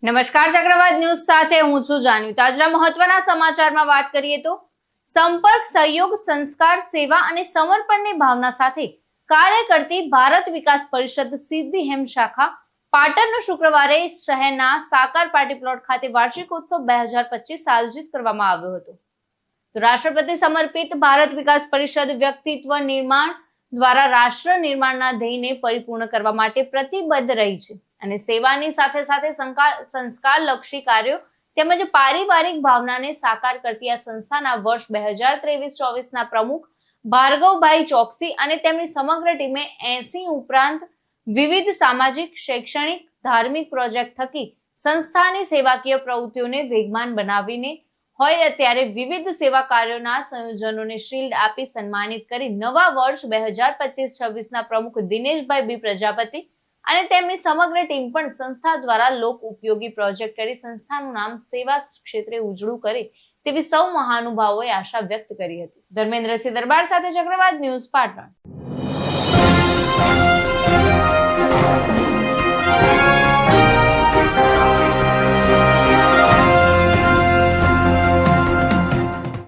નમસ્કાર, ચક્રવાત ન્યૂઝ સાથે હું છું જાનવી. તાજા મહત્વના સમાચારમાં વાત કરીએ તો સંપર્ક, સહયોગ, સંસ્કાર, સેવા અને સમર્પણની ભાવના સાથે કાર્ય કરતી ભારત વિકાસ પરિષદ સિદ્ધિ હેમ શાખા પાટણનો શુક્રવારે શહેરના સાકાર પાર્ટી પ્લોટ ખાતે વાર્ષિક ઉત્સવ 2025 આયોજિત કરવામાં આવ્યો હતો. તો રાષ્ટ્રપતિ સમર્પિત ભારત વિકાસ પરિષદ વ્યક્તિત્વ નિર્માણ દ્વારા રાષ્ટ્ર નિર્માણના ધ્યેયને પરિપૂર્ણ કરવા માટે પ્રતિબદ્ધ રહી છે અને સેવાની સાથે સાથે સંસ્કારલક્ષી કાર્યો તેમજ પારિવારિક ભાવનાને સાકાર કરતી આ સંસ્થાના વર્ષ 2023-24ના પ્રમુખ ભાર્ગવભાઈ ચોકસી અને તેમની સમગ્ર ટીમે 80 ઉપરાંત વિવિધ સામાજિક, શૈક્ષણિક, ધાર્મિક પ્રોજેક્ટ થકી સંસ્થાની સેવાકીય પ્રવૃત્તિઓને વેગવાન બનાવીને હોય ત્યારે વિવિધ સેવા કાર્યોના સંયોજનોને શિલ્ડ આપી સન્માનિત કરી નવા વર્ષ 2025-26ના પ્રમુખ દિનેશભાઈ બી પ્રજાપતિ અને તેમની સમગ્ર ટીમ પણ સંસ્થા દ્વારા લોક ઉપયોગી પ્રોજેક્ટ કરી સંસ્થાનું નામ સેવા ક્ષેત્રે ઉજળું કરે તેવી સૌ મહાનુભાવોએ આશા વ્યક્ત કરી હતી. ધર્મેન્દ્રસિંહ દરબાર સાથે ચક્રવાત ન્યૂઝ, પાટણ.